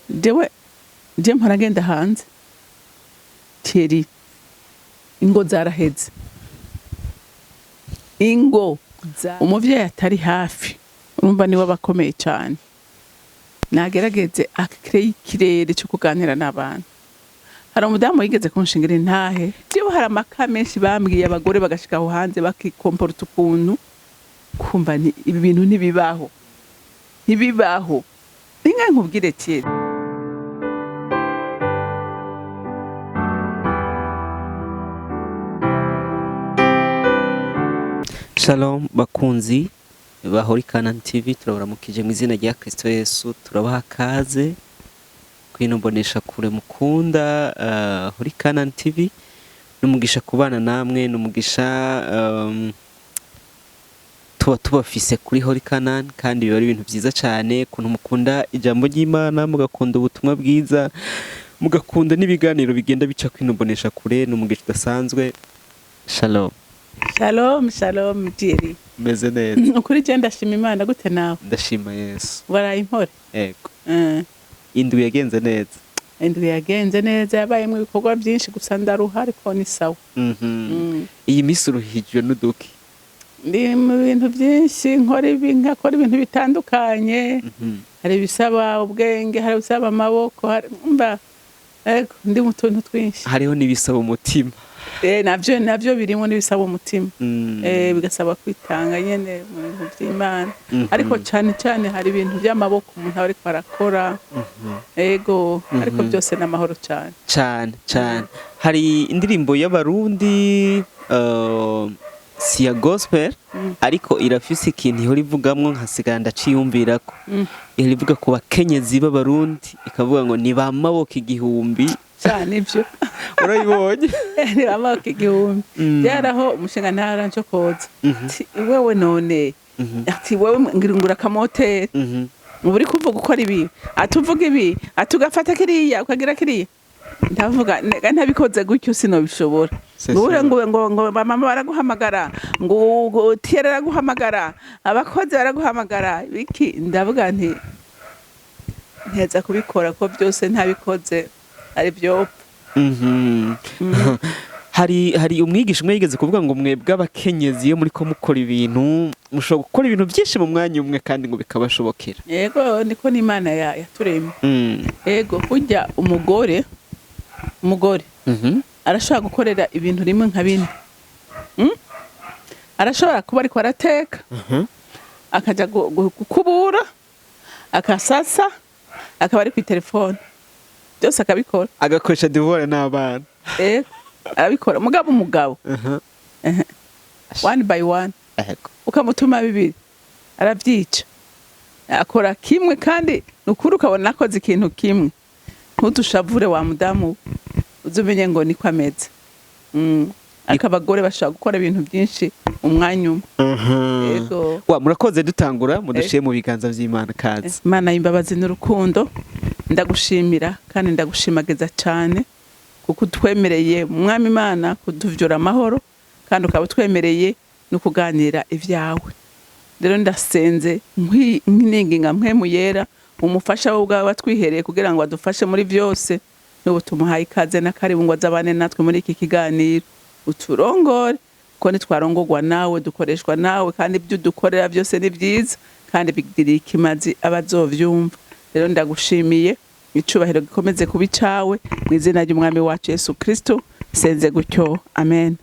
je mpora ngenda hanze Thierry ingo zaraheze umuvyeyi atari hafi urumva niwe bakomeye cyane nagerageze akireye ikirere cyo kuganira n'abantu hari umudamu yigeze kunshingira intahe jewe hari amaka menshi bambwiye abagore bagashika aho hanze bakikomporta ukuntu kumva ni ibi bintu ntibibaho ninga nkubwire Thierry. Shalom bakunzi ba Horikana TV, turabaramukije mu izina rya Kristo Yesu, turabaha kaze kwino mbonesha kure mukunda Horikana TV. Numugisha kubana namwe, numugisha tubafise kuri Horikana, kandi biba ari ibintu byiza cyane kuntu mukunda ijambo ry'Imana, mugakunda ubutumwa bwiza, mugakunda n'ibiganiro bigenda bica kwino mbonesha kure. Numugisha udasanzwe. Shalom. Shalom Thierry. Meze neza. Ukuri je ndashima Imana gute nawe? Ndashima Yesu. Waraye impore? Ego. Indwi yagenze neza. Indwi yagenze neza, yabayemo ibikorwa byinshi gusa ndaruha ariko ni sawa. Iyi misi uruhijwe n'uduki? Ndi mu bintu byinshi, nkora ibintu bitandukanye. Hari bisaba ubwenge, hari bisaba amaboko, ego ndi mu tuntu twinshi. Hariho n'ibisaba umutima. Navyo birimo n'ibisaba umutima. Bigasaba kwitanga nyene mu bintu by'Imana. Ariko cyane hari ibintu by'amaboko umuntu ariko arakora. Ego, ariko byose n'amahoro cyane. Cyane. Hari indirimbo y'abarundi si ya gospel, ariko irafise ikintu ihora ivugamwo nkasigara ndaciyumvirako. Irivuga ku bakenyezi b'abarundi, ikavuga ngo ni ba maboko igihumbi. Cyane ibyo urayibonye ni amaboko igihumbi. Byaraho umushinga ntara nco koza wewe none ati wewe ngirungura kamoteri uri kuvuga ukora ibi atuvuga ibi atugafata kiriya ukagira kiriya ndavuga ntabikoze gutyo sinobishobora ngo mama baraguhamagara ngo Thierry araguhamagara abakozi baraguhamagara biki ndavuga nti nteza kubikora ko byose ntabikoze ari byo. Hari umwigisha umwe yigeze kuvuga ngo mwebwe abakenyezi iyo muri ko mukora ibintu mushobora gukora ibintu byinshi mu mwanya umwe kandi ngo bikabashobokera. Yego niko n'Imana yaturemye. Yego kujya umugore arashobora gukorera ibintu rimwe nka bine. Arashobora kuba ariko arateka, akaja gukubura, akasasa, akaba ari ku telefone, byose akabikora, agakoresha devoir n'abana. Arabikora umugabo one by one. Ukamutuma bibiri arabyica, akora kimwe kandi nukuri ukabona akoze ikintu kimwe. Ntutushavure wa mudamu uzumenye ngo niko ameze. Ariko abagore bashaka gukora ibintu byinshi umwanya umwe. Yego. Murakoze dutangura mudushiye mu biganza by'Imana kazi. Imana y'imbabazi n'urukundo, ndagushimira kandi ndagushimagiza cyane kuko twemereye Mwami Imana kuduvyura amahoro, kandi ukaba twemereye no kuganira ivyawe. Rero ndasenze nk'ininginga mpemu yera umufasha wo bwawe watwihereye kugira ngo adufashe muri byose, n'ubu tumuhaye ikaze na karibu ngo azabane natwe muri iki kiganiro. Uturongore ko nitwarongorwa nawe, dukoreshwa nawe, kandi ibyo dukorera byose ni byiza kandi bigirira ikimazi abazovyumva. Rero ndagushimiye, icubahiro gikomeze kuba icawe mu izina ry'Umwami wacu Yesu Kristo, senze gutyo, amen.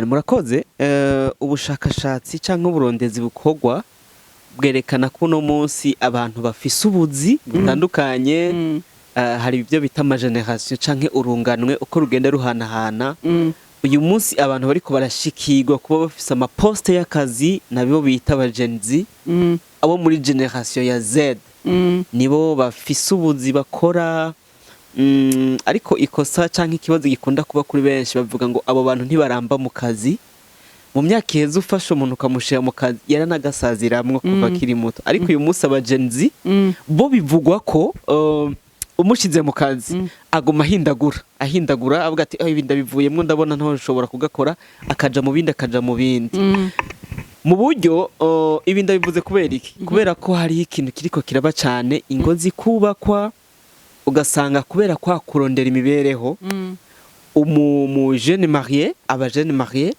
Murakoze. Ubushakashatsi cyangwa uburondezi bukorwa bwerekana ko uno munsi abantu bafise ubuzi butandukanye. Hari ibyo bita amageneration canke urunganwe uko rugenda ruhanahana. Uyu munsi abantu bariko barashikirwa kuba bafise amaposte y'akazi, nabo bita abagenzi, abo muri generation ya Z nibo bafise ubuzi bakora. Ariko ikosa canke ikibazo gikunda kuba kuri benshi, bavuga ngo abo bantu ntibaramba mu kazi. Mu myaka iheze ufashe umuntu ukamushira mu kazi yaranagasaziramwo kuva kiri muto, ariko uyu munsi abagenzi bo bivugwa ko umushize mu kazi aguma ahindagura avuga ati ibi ndabivuyemwo ndabona ntaho nshobora kugakora, akaja mu bindi. mu buryo ibi ndabivuze kubera iki kubera ko hari ikintu kiriko kiraba cyane ingo zikubakwa ugasanga kubera kwa kurondera imibereho umu jeune marié aba jeune marié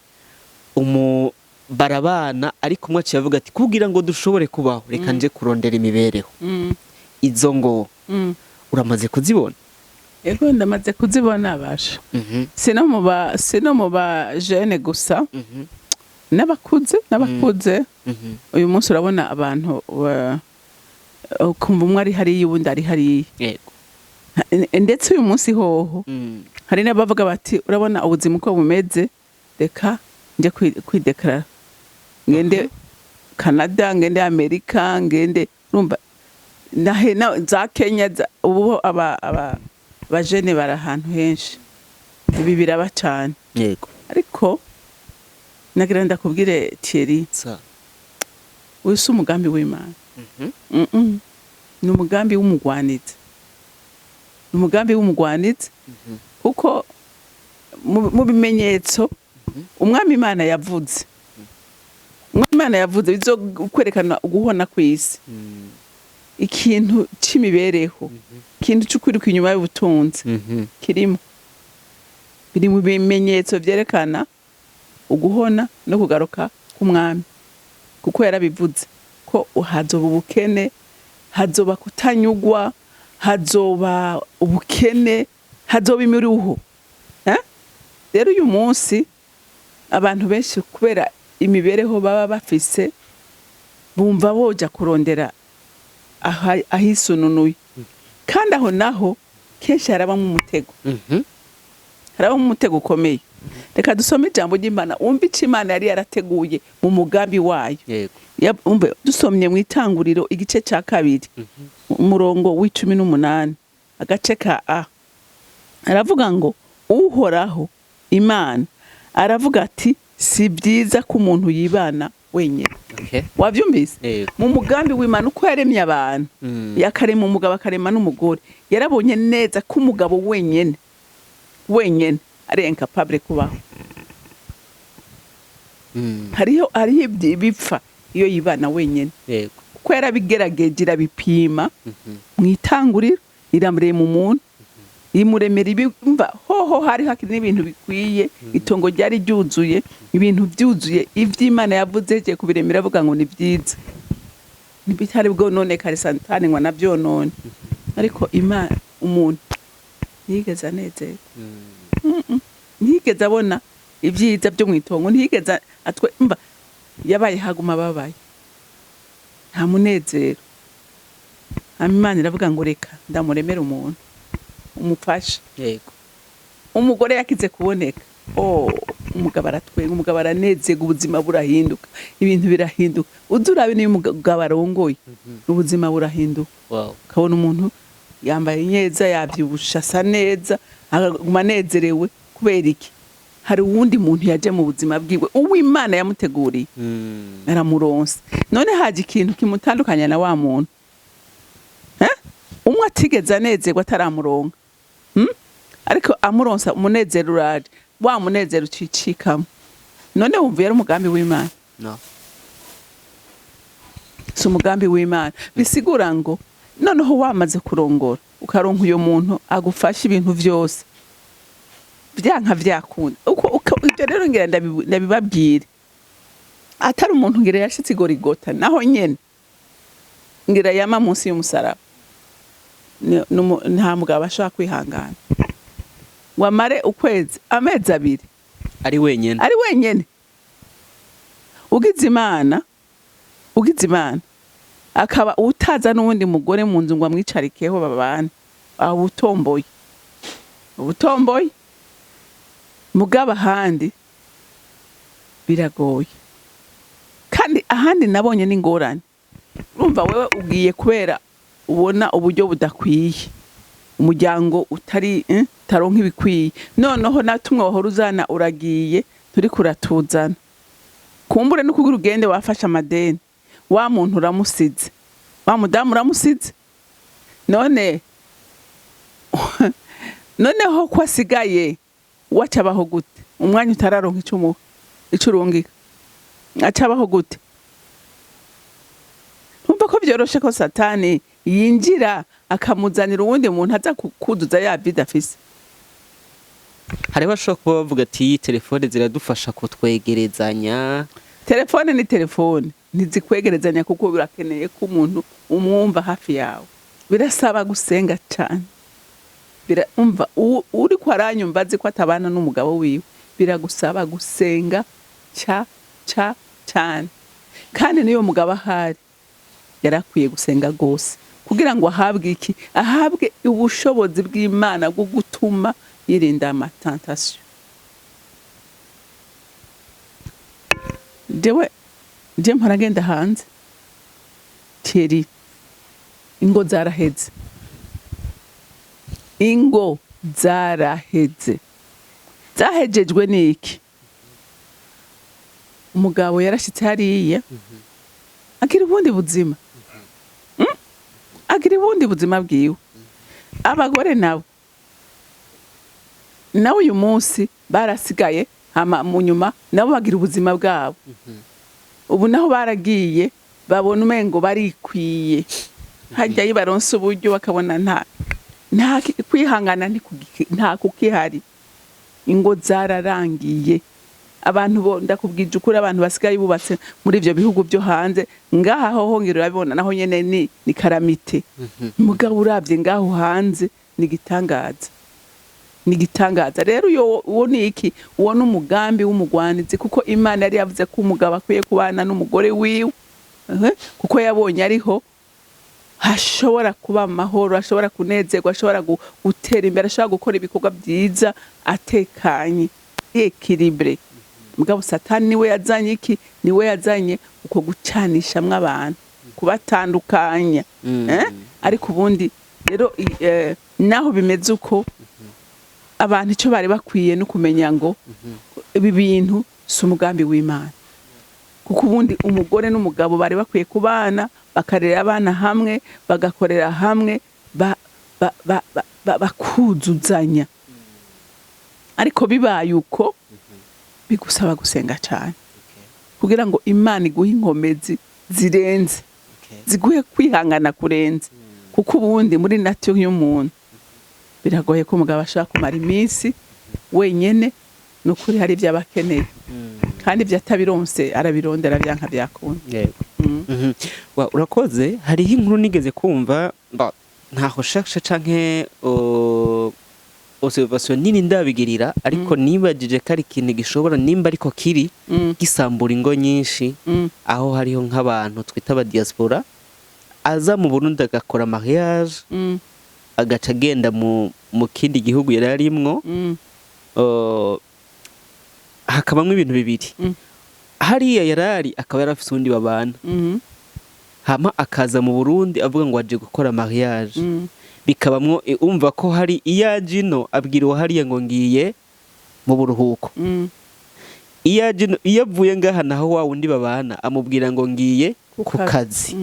barabana ariko umwe aciye avuga ati kugira ngo dushobore kubaho reka nje kurondera imibereho izo ngo uramaze kuzibona Ego ndamaze kuzibona basha sino mu ba jeune gusa n'abakuze uyu munsi urabona abantu kumva umwe ari hariya ubundi ari hariya yego ndetse uyu munsi hoho hari n'abavuga bati urabona ubuzima uko bumeze reka nje kwidekarara ngende Canada ngende Amerika ngende urumva za Kenya ubu abajene bari ahantu henshi ibi biraba cyane yego ariko nagira ndakubwire Thierry wese umugambi w'Imana ni umugambi w'umugwanitsi kuko mu bimenyetso umwami Imana yavuze bizo kwerekana uguhona kw'isi ikintu c'imibereho ikintu c'ukwiruka inyuma y'ubutunzi kirimo biri mu bimenyetso vyerekana uguhona no kugaruka k'umwami kuko yarabivuze ko hazoba ubukene hazoba kutanyugwa hazoba ubukene hazoba imiruho rero uyu munsi abantu benshi kubera imibereho baba bafise bumva boja kurondera ahisununuye kandi aho naho kenshi harabamo umutego ukomeye reka dusome ijambo ry'Imana wumva ico Imana yari yarateguye mu mugambi wayo dusomye mu Itanguriro igice ca 2 umurongo w'18 agace ka A aravuga ngo uhoraho Imana aravuga ati si byiza ko umuntu yibana wenyine wavyumvise mu mugambi w'Imana uko yaremye abantu yakarema umugabo akarema n'umugore yarabonye neza ko umugabo wenyene ari incapable kubaho hariho ibipfa iyo yibana wenyene kuko yarabigerageje irabipima mu Itanguriro iramurema umuntu imuremera ibimva hoho hari hakiri n'ibintu bikwiye itongo ryari ryuzuye ibintu byuzuye ivy'Imana yavuze je kubiremera avuga ngo ni byiza nibitari bwo none kare satani ngo navyo none ariko Imana umuntu yigeze anezerwa ntiyigeze abona ibyiza byo mu itongo ntiyigeze mba yabaye haguma babaye nta munezero Imana iravuga ngo reka ndamuremera umuntu umufasha yego umugore yakize kuboneka umugabo aratwenga umugabo aranezega ubuzima burahinduka ibintu birahinduka udurabe niyo umugabo arongoye ubuzima burahinduka kabona umuntu yambaye neza yavyibusha asa neza aguma anezerewe kubera iki hari uwundi muntu yaje mu buzima bwiwe uw'Imana yamuteguriye aramuronsa none haje ikintu kimutandukanya na wa muntu umwe atigeze anezerwa ataramuronka ariko amuronsa umunezero uraje wa munezero ucicikamo none wumva yari umugambi w'Imana si umugambi w'Imana bisigura ngo noneho wamaze kurongora ukaronka uyo muntu agufasha ibintu vyose vyanka vyakunda ibyo rero ngira ndabibabwire atari umuntu ngira yashitse igorigota naho nyene ngira yama munsi y'umusaraba nta mugabo ashaka kwihangana wamare ukwezi amezi 2 ari wenyene ugize Imana akaba utaza n'uwundi mugore mu nzu ngo amwicarikeho babana ubutomboye mugaba ahandi biragoye kandi ahandi nabonye n'ingorane urumva wewe ugiye kubera ubona uburyo budakwiye umuryango utari taronka ibikwiye noneho natumwe wahora uzana uragiye turi kuratuzana kumbure no kugira ugende wafasha amadeni wa muntu uramusize wa mudamu uramusize noneho kwasigaye wacabaho gute umwanya utararonka icurungika acabaho gute? Ntumva ko byoroshe ko satani yinjira akamuzanira uwundi muntu aza kuduza ya vida afise. hari bashobora kuba bavuga ati telefone ziradufasha kutwegerezanya. Telefone ni telefone, ntizikwegerezanya kuko birakeneye ko umuntu umwumva hafi yawe. Birasaba gusenga cyane. Umva uri ko aranyumva azi ko atabana n'umugabo wiwe, biragusaba gusenga cyane. Kandi niyo mugabo ahari yarakwiye gusenga gose kugira ngo ahabwe iki? Ahabwe ubushobozi bw'Imana bwo gutuma yirinda amatentation. Je mparagenda hanze Thierry, ingo zaraheze, ingo zaraheze, zahejejwe n'iki? Umugabo yarashitse hariya agira ubundi buzima, agira ubundi buzima bwiwe. Abagore nabo nawe uyu munsi barasigaye mu nyuma nabo bagira ubuzima bwabo. Ubu naho baragiye babona umengo barikwiye, hajya yibaronse uburyo bakabona nta kwihangana nta kukihari. Ingo zararangiye. Abantu bo ndakubwije ukuri, abantu basigaye bubatse muri ivyo bihugu byo hanze, ngaha ho hongera urabibona naho nyene ni karamite. Mugabo uravye ngaho hanze ni gitangaza. Ni gitangaza. Rero uwo ni iki? Uwo n'umugambi w'umugwanizi, kuko Imana yari yavuze ko umugabo akwiye kubana n'umugore wiwe, kuko yabonye ariho hashobora kuba amahoro, ashobora kunezerwa, ashobora gutera imbere, ashobora gukora ibikorwa byiza atekanye, ekilibre. Mugabo satani niwe yazanye iki? Niwe yazanye uko gucanishamwe abantu, kubatandukanya. Ariko ubundi rero naho bimeze uko, abantu icyo bari bakwiye no kumenya ngo ibi bintu si umugambi w'Imana, kuko ubundi umugore n'umugabo bari bakwiye kubana, bakarera abana hamwe, bagakorera hamwe, bakuzuzanya. Ariko bibaye uko bigusaba gusenga cyane kugira ngo Imana iguhe inkomezi zirenze, ziguhe kwihangana kurenze, kuko ubundi muri nature y'umuntu biragoye ko umugabo ashaka kumara iminsi wenyene. Nukuri hari ibyo abakeneye, kandi ibyo atabironse arabirondera byanka byakunda. Urakoze. Hariho inkuru nigeze kumva, ntaho shakisha canke observation nini ndabigirira, ariko nibajije ko ari ikintu gishobora nimba ariko kiri gisambura ingo nyinshi. Aho hariho nk'abantu twita aba diaspora aza mu Burundi agakora mariage, agaca agenda mu kindi gihugu yari arimwo, hakabamwe ibintu bibiri. Hariya yarari akaba yarafise undi babana, hama akaza mu Burundi avuga ngo aje gukora mariage. Bikabamwo umva ko hari iyajino abwiriwe hariya ngo ngiye mu buruhuko. Iyajino iyavuye ngaha naho wa wundi babana amubwira ngo ngiye ku kazi.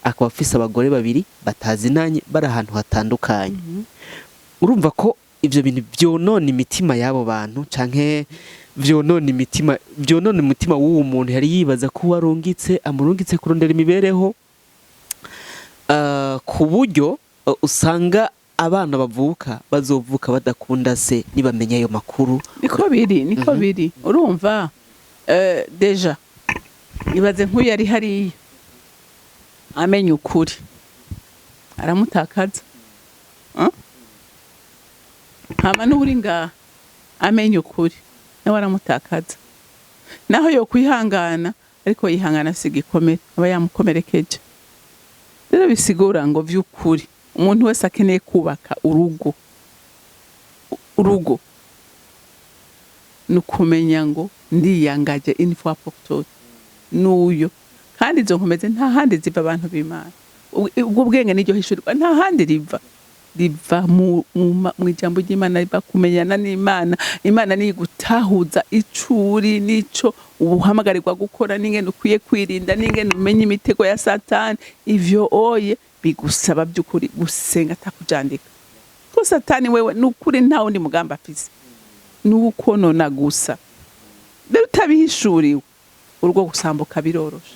Akaba afise abagore babiri batazinanye, bari ahantu hatandukanye. Urumva ko ivyo bintu byonona imitima y'abo bantu, canke byonona umutima w'uwo muntu yari yibaza ko amurungitse kurondera imibereho, ku buryo usanga abana bavuka bazovuka badakunda se nibamenya ayo makuru. Niko biri. Urumva deja ibaze nk'uyu yari hariya amenya ukuri, aramutakaza. Hama n'uri ngaha amenya ukuri, nawe aramutakaza. Naho yo kwihangana, ariko yihangana sigikomere, aba yamukomerekeje. Rero bisigura ngo vy'ukuri umuntu wese akeneye kubaka urugo nukumenya ngo ndiyangaje une fois pour toutes n'uyo, kandi izo nkomeze nta handi ziva abantu b'Imana. Ubwo bwenge n'iryo hishurirwa nta handi riva mu ijambo ry'Imana, riva kumenyana n'Imana. Imana ni gutahuza icuri nico ubuhamagarirwa gukora, n'ingene ukwiye kwirinda, n'ingene umenya imitego ya Satani. Ivyo oye bigusaba by'ukuri gusenga atakujandika, ko Satani wewe n'ukuri nta wundi mugambi afise, n'ukonona gusa. Rero utabihishuriwe urugo gusambuka biroroshe,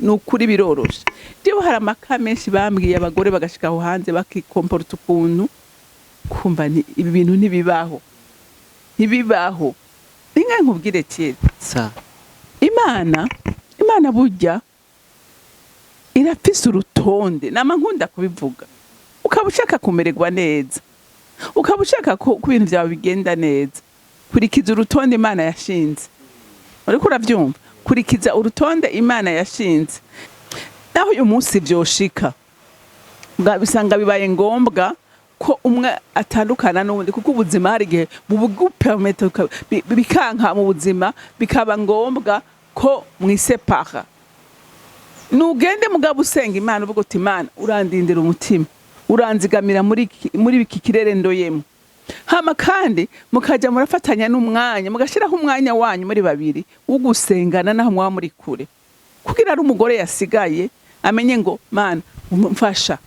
nukuri biroroshe. Ndiyo hari amaka menshi bambwiye abagore bagashika aho hanze bakikomporta ukuntu kumva ibi bintu ntibibaho ninga nkubwire cyera Imana burya irafise urutonde nama nkunda kubivuga, ukaba ushaka kumererwa neza, ukaba ushaka ko ibintu byawe bigenda neza, kurikiza urutonde Imana yashinze. Uriko uravyumva, kurikiza urutonde Imana yashinze. Naho uyu munsi byoshika bisanga bibaye ngombwa ko umwe atandukana n'undi, kuko ubuzima hari igihe bugupermeta bikanka mu buzima, bikaba ngombwa ko mwisepara. Nugende mugabo usenga Imana uvuga uti Imana urandindira umutima, uranzigamira muri iki kirere ndoyemo. Hama kandi mukaja murafatanya n'umwanya, mugashiraho umwanya wanyu muri babiri wo gusengana naho mwa muri kure, kugira ari umugore yasigaye amenye ngo Mana mfasha.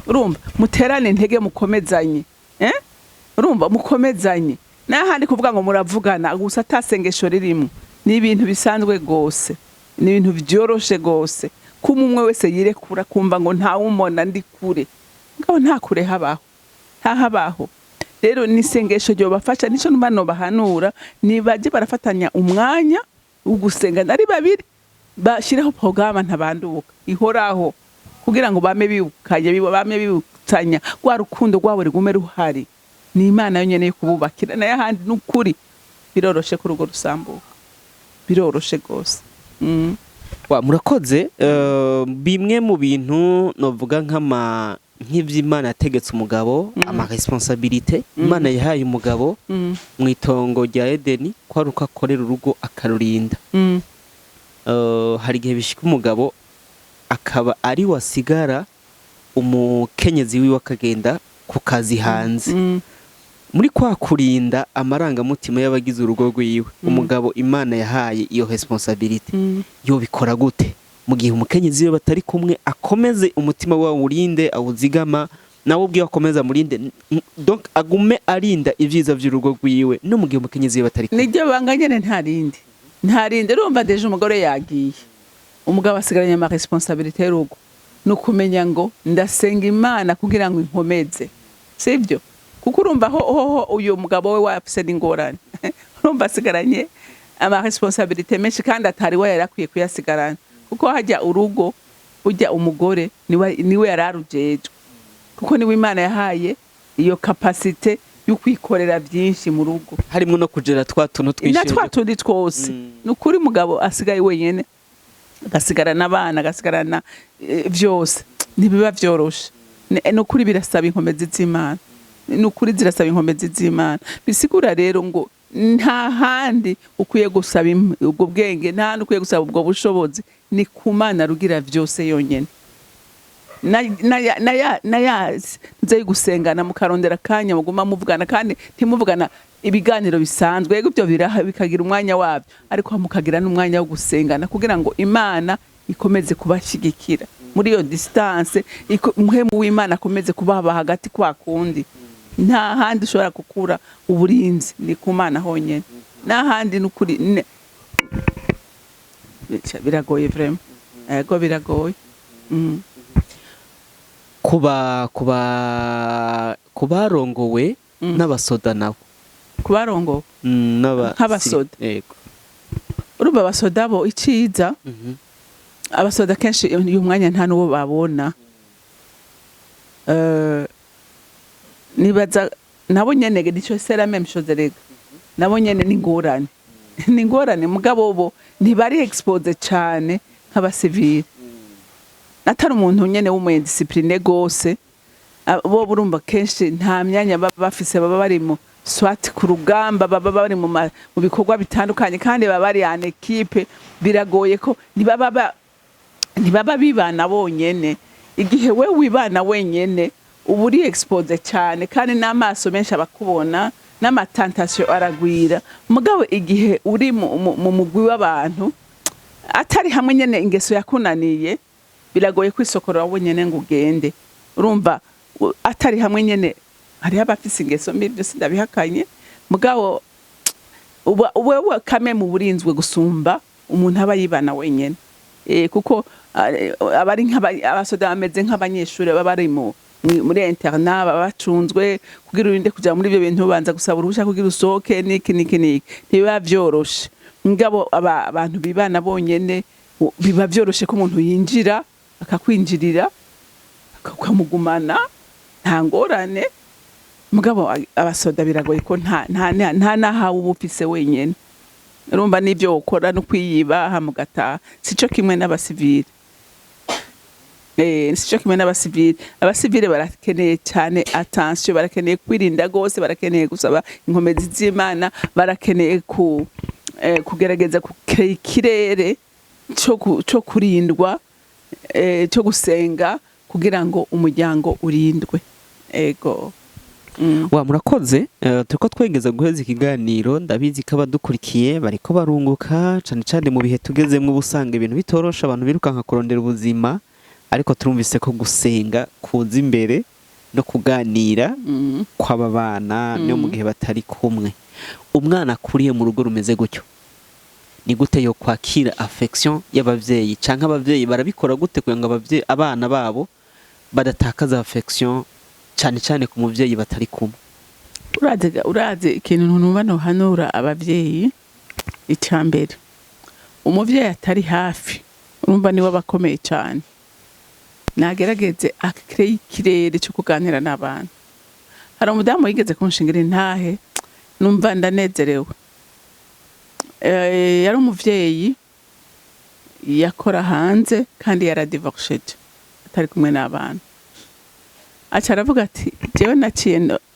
Urumva muterane intege, mukomezanye, urumva mukomezanye. Nahandi kuvuga ngo muravugana gusa atasengesho ririmo, ni ibintu bisanzwe gose, ni ibintu byoroshe gose, kuma umwe wese yirekura kumva ngo nta wumona ndi kure, ngabo nta kure habaho. Rero nisengesho ryo bafasha, nico numano bahanura, nibaje barafatanya umwanya ugusenga ari babiri, bashiraho programa ntabanduka ihoraho, kugira ngo bame bibukanya kwa rukundo rwabo rigume ruhari. Ni Imana yonyene yo kububakira, naye handi n'ukuri biroroshe ku rugo rusambuka, biroroshe gose. Murakoze. Bimwe mu bintu novuga nk'ivy'Imana yategetse umugabo, ama responsabilité Imana yahaye umugabo mu itongo rya Edeni, ko aruko akorera urugo akarurinda. Hari igihe bishika umugabo akaba ari wasigara, umukenyezi wiwe akagenda ku kazi hanze. Muri kwa kurinda amarangamutima y'abagize urugo rwiwe, umugabo Imana yahaye iyo responsabilité yo bikora gute mu gihe umukenyezi we batari kumwe? Akomeze umutima wawe urinde, awuzigama nawe ubwiye akomeza murinde, donc agume arinda ivyiza vy'urugo rwiwe no mu gihe umukenyezi we batari kumwe. Nijye banganyene ntarinde urumva deje umugore yagiye, umugabo asigaranye ama responsabilité y'urugo, nukumenya ngo ndasenga Imana kugira ngo inkomeze, sivyo? Kuko urumva ho uyu mugabo we wafise n'ingorane urumva asigaranye ama responsabilité menshi kandi atari we yarakwiye kuyasigarana, kuko hajya urugo ujya umugore niwe yararujejwe, kuko niwe Imana yahaye iyo capacité yo kwikorera byinshi mu rugo, harimo no kugera twatuno twishije na twatundi twose. Nukuri mugabo asigaye wenyene, agasigarana abana, agasigarana vyose, ntibiba vyoroshe. Nukuri birasaba inkomezi z'Imana, nukuri zirasaba inkomezi z'Imana. Bisigura rero ngo nta handi ukwiye gusaba ubwo bwenge, nta handi ukwiye gusaba ubwo bushobozi, ni ku Mana rugira vyose yonyene. Nze gusengana mukarondera kanya muguma muvugana, kandi ntimuvugana ibiganiro bisanzwe, yego byo bikagira umwanya wabyo, ariko mukagira n'umwanya wo gusengana kugira ngo Imana ikomeze kubashigikira muri iyo distance, muhemu w'Imana akomeze kubaba hagati kwa kundi. Nta handi ushobora gukura uburinzi, ni ku Mana honyene. Nta handi n'ukuri biragoye vraiment, yego biragoye. kubarongowe n'abasoda nabo, kubarongowe nk'abasoda. Yego, urumva abasoda bo iciza, abasoda kenshi uyu mwanya nta n'uwo babona. Nibaza nabo nyene nico sera même chose rega, nabo nyene n'ingorane mugabo bo ntibari expose cyane nk'abasivile. Atari umuntu nyene w'umu discipline gose, bo burumva kenshi nta myanya baba bafise, baba bari mu swat ku rugamba, baba bari mu bikorwa bitandukanye, kandi baba bari an equipe. Biragoye ko ntibaba bibana bonyene. Igihe we wibana wenyene uba uri expose cyane, kandi n'amaso menshi abakubona, n'amatentation aragwira. Mugabo igihe uri mu mugwi w'abantu atari hamwe nyene, ingeso yakunaniye, biragoye kwisokorera wenyene ngo ugende. Urumva atari hamwe nyene, hari abafise ingeso mbi, byose ndabihakanye, mugabo wewe kame mu burinzwe gusumba umuntu aba yibana wenyene kuko abari abasoda bameze nk'abanyeshuri baba bari muri internat baba bacunzwe kugira urinde kuja muri ibyo bintu ubanza gusaba uruhushya kugira usohoke niki ntibiba vyoroshe ngabo abantu bibana bonyene biba vyoroshe ko umuntu yinjira akakwinjirira akamugumana nta ngorane mugabo abasoda biragoye ko nta nahawe uba ufise wenyene urumva n'ibyo ukora no kwiyiba hamugataha sico kimwe n'abasivile sico kimwe n'abasivile abasivile barakeneye cyane attention barakeneye kwirinda gose barakeneye gusaba inkomezi z'Imana barakeneye kugerageza kukira ikirere cyo kurindwa cyo gusenga kugira ngo umuryango urindwe ego wa murakoze turiko twegeza guheza ikiganiro ndabizi ko abadukurikiye bariko barunguka cane cane mu bihe tugezemwo ubusanga ibintu bitorosha abantu birukanka kurondera ubuzima ariko turumvise ko gusenga kuza imbere no kuganira kw'aba bana no mu gihe batari kumwe umwana akuriye mu rugo rumeze gutyo ni gute yo kwakira affection y'abavyeyi canke abavyeyi barabikora gute kugira ngo abana babo badatakaza affection cyane cyane ku muvyeyi batari kumwe uraze ikintu numva no hanura abavyeyi icambere umuvyeyi atari hafi urumva niwe bakomeye cyane nagerageze akireye ikirere cyo kuganira n'abana hari umudamu yigeze kunshingira intahe numva ndanezerewe yari umuvyeyi yakora hanze kandi yaradivorced atari kumwe n'abana aca aravuga ati jewe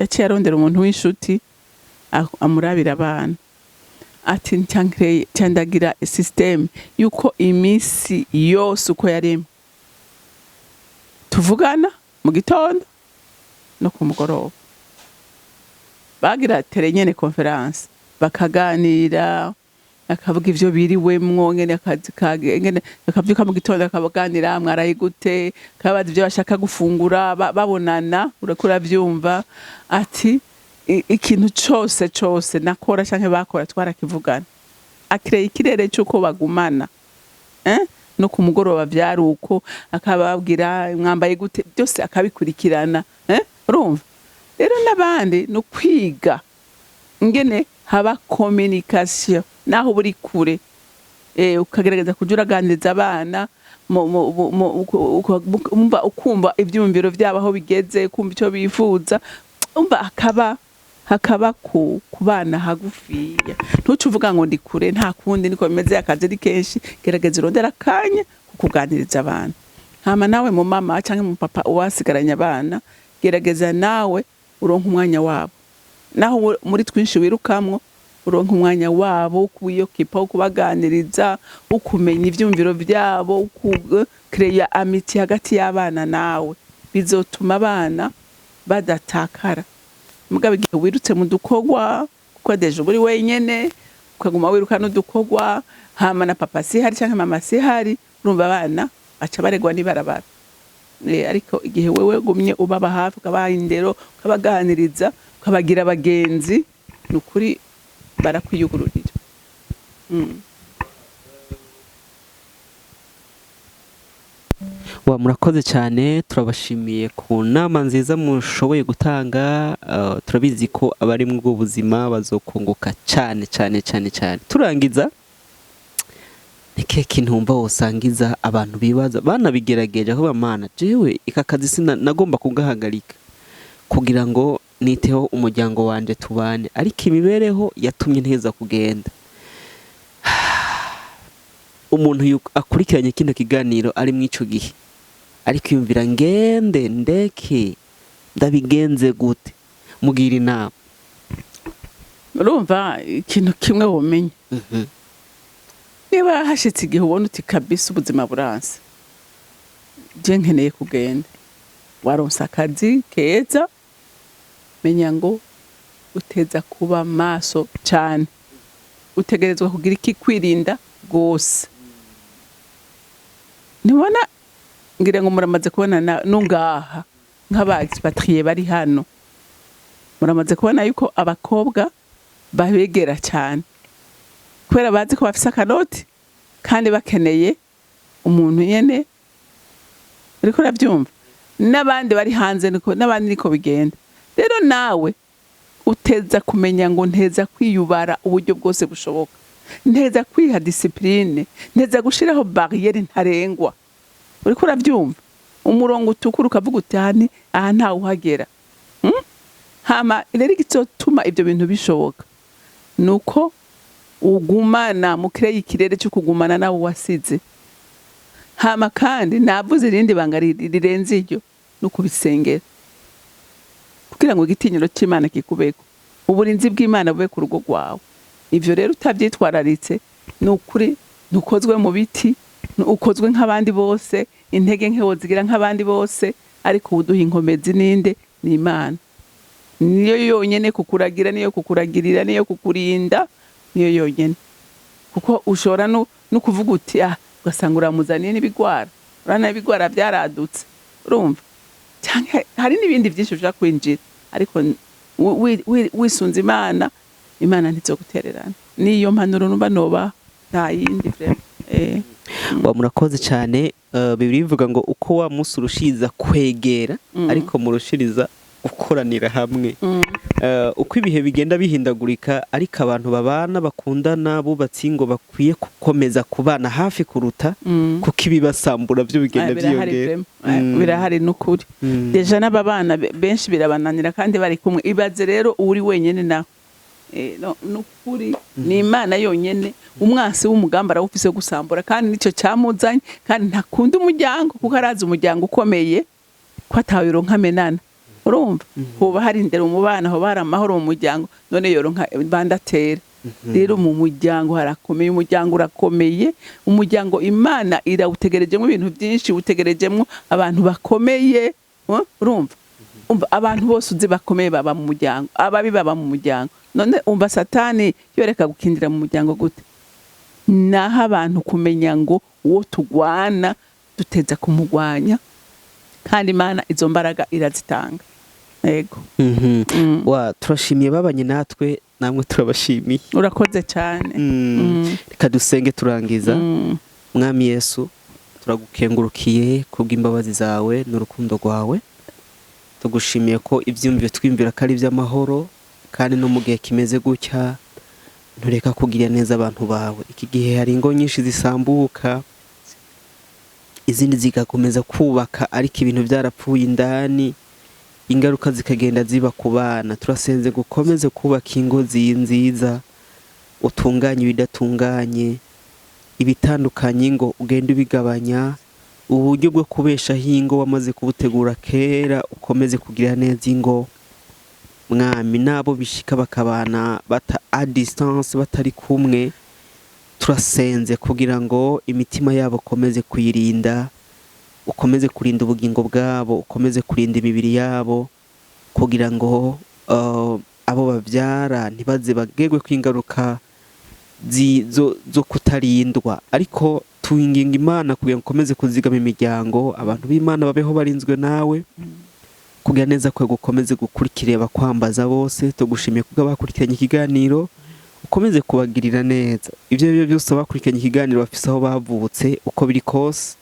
yaciye arondera umuntu w'inshuti amurabira abana ati ncandagira system yuko iminsi yose uko yaremwe tuvugana mu gitondo no ku mugoroba bagira nyene conference bakaganira akavuga ivyo biriwemwo ngene akazi ngene akavyuka mu gitondo akabaganira mwaraye gute kabaza ivyo bashaka gufungura babonana urakura vyumva ati ikintu cose nakora canke bakora twarakivugana akireye ikirere cyuko bagumana no ku mugoroba vyari uko akababwira mwambaye gute byose akabikurikirana urumva rero n'abandi no kwiga ngene haba communication naho buri kure ukagerageza kujya uraganiriza abana ukumva ibyumviro byabo aho bigeze kumva icyo bifuza umva hakaba ku bana hagufiya ntuce uvuga ngo ndi kure nta kundi niko bimeze akazi ari kenshi gerageza urondera akanya kukuganiriza abana hama nawe mu mama cyangwa mu papa uwasigaranye abana gerageza nawe uronka umwanya wabo naho muri twinshi wirukamwo uronka umwanya wabo kubiyokipa ukubaganiriza ukumenya ivyumviro byabo ukukreya amiti hagati y'abana nawe bizotuma abana badatakara mugabo igihe wirutse mu dukogwa kuko deje buri wenyene ukaguma wiruka no dukogwa hama na papa si hari cyangwa mama si hari urumva abana aca baregwa nibarabara ariko igihe wewe gumye ubaba hafi ukabaha indero ukabaganiriza ukabagira abagenzi nukuri barakwiyugururira wa murakoze cyane turabashimiye ku nama nziza mushoboye gutanga turabizi ko abari mu buzima bazokunguka cyane turangiza nike ntumva wosangiza abantu bibaza banabigerageje aho bamana jewe ikakazi sinagomba kugahagarika kugira ngo niteho umuryango wanje tubane ariko imibereho yatumye nteza kugenda umuntu akurikiranye kino kiganiro ari mu ico gihe ariko yumvira ngende ndeke ndabigenze gute mugira inama urumva ikintu kimwe womenye niba hashitse igihe ubona uti kabisa ubuzima buranse je nkeneye kugenda waronse akazi keza menya ngo uteza kuba maso cyane utegerezwa kugira iki kwirinda gose nibona ngira ngo muramaze kubona nungaha nk'aba expatrié bari hano muramaze kubona yuko abakobwa babegera cyane kubera bazi ko bafise akanoti kandi bakeneye umuntu nyene, uriko uravyumva, n'abandi bari hanze n'abandi niko bigenda. Rero nawe uteza kumenya ngo nteza kwiyubara uburyo bwose bushoboka, nteza kwiha discipline, nteza gushiraho barriere ntarengwa, uriko uravyumva, umurongo utukura ukavuga uti aha ntawe uhagera. Hama rero igituma ibyo bintu bishoboka nuko ugumana mu kirere cyo kugumana nawe wasize. Hama kandi navuze irindi banga rirenze iryo nuko bisengera kugira ngo igitinyiro cy'Imana kikubeko, uburinzi bw'Imana bube ku rugo rwawe. Ivyo rero utavyitwararitse nukuri dukozwe mu biti, ukozwe nk'abandi bose, intege nke wozigira nk'abandi bose, ariko uduha inkomezi ninde? Ni Imana. Niyo yonyene kukuragira, niyo kukuragirira, niyo kukurinda, niyo yonyene. Kuko ushobora no kuvuga uti ugasanga uramuzaniye n'ibigwara, urana ibigwara byaradutse, urumva, cyangwa hari n'ibindi byinshi ushaka kwinjira, ariko wisunze Imana, Imana ntizogutererana. Niyo mpanuro numva noba nta yindi vrema. Murakoze cyane. Bibiri bivuga ngo uko wa musi urushiza kwegera ariko murushiriza gukoranira hamwe. Uko ibihe bigenda bihindagurika, ariko abantu babana bakundana bubatse ingo bakwiye gukomeza kubana hafi kuruta kuko ibibasambura byo bigenda byiyongera. Birahari n'ukuri. Deja n'ababana benshi birabananira kandi bari kumwe. Ibaze rero uri wenyene nawe. N'ukuri ni Imana yonyene, umwansi w'umugamba arawufise gusambura, kandi nico cyamuzanye, kandi ntakunda umuryango kuko arazi umuryango ukomeye ko atawe yoronka menana. Urumva, hoba hari indero mu bana, hoba hari amahoro mu muryango, none yoronka bandatera. Rero mu muryango harakomeye, umuryango urakomeye, umuryango Imana irawutegerejemo ibintu byinshi, utegerejemo abantu bakomeye. Urumva, abantu bose uzi bakomeye baba mu muryango, ababi baba mu muryango. None umva Satani yoreka gukindira mu muryango gute? Naho abantu kumenya ngo uwo tugwana duteza kumugwanya, kandi Imana izo mbaraga irazitanga. Yego. Turashimiye babanye natwe, namwe turabashimiye. Urakoze cyane. Reka dusenge turangiza. Mwami Yesu, turagukengurukiye kubw'imbabazi zawe n'urukundo rwawe. Tugushimiye ko ivyumviro twimvira kari by'amahoro, kandi no mu gihe kimeze gutya ntureka kugira neza abantu bawe. Iki gihe hari ingo nyinshi zisambuka, izindi zigakomeza kubaka, ariko ibintu byarapfuye indani, ingaruka zikagenda ziba ku bana. Turasenze gukomeze kubaka ingo nziza, utunganye ibidatunganye, ibitandukanye ngo ugende ubigabanya, uburyo bwo kubeshaho ingo wamaze kubutegura kera ukomeze kugira neza ingo. Mwami, nabo bishika bakabana a distance batari kumwe, turasenze kugira ngo imitima yabo ukomeze kuyirinda, ukomeze kurinda ubugingo bwabo, ukomeze kurinda imibiri yabo, kugira ngo abo babyara ntibaze bagegwe kw'ingaruka zo kutarindwa. Ariko tuinginga Imana kugira ngo ukomeze kuzigama imiryango, abantu b'Imana babeho barinzwe nawe, kugira neza kwe gukomeze gukurikira abakwambaza bose. Tugushimiye kubwo bakurikiranye ikiganiro, ukomeze kubagirira neza. Ibyo byose bakurikiranye ikiganiro bafise aho bavutse uko biri kose,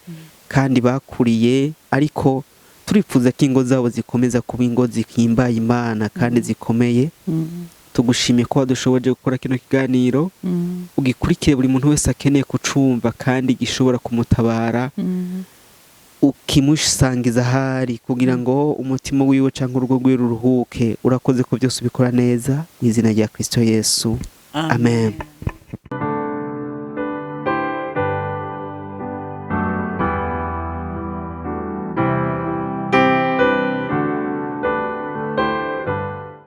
kandi bakuriye, ariko turifuza ko ingo zabo zikomeza kuba ingo zihimbaye Imana kandi zikomeye. Tugushimiye ko wadushoboje gukora kino kiganiro, ugikurikire buri muntu wese akeneye kucumva kandi gishobora kumutabara, ukimusangiza ahari kugira ngo umutima wiwe cyangwa urugo rwiwe ruruhuke. Urakoze ko byose ubikora neza, mu izina rya Kristo Yesu. Amen.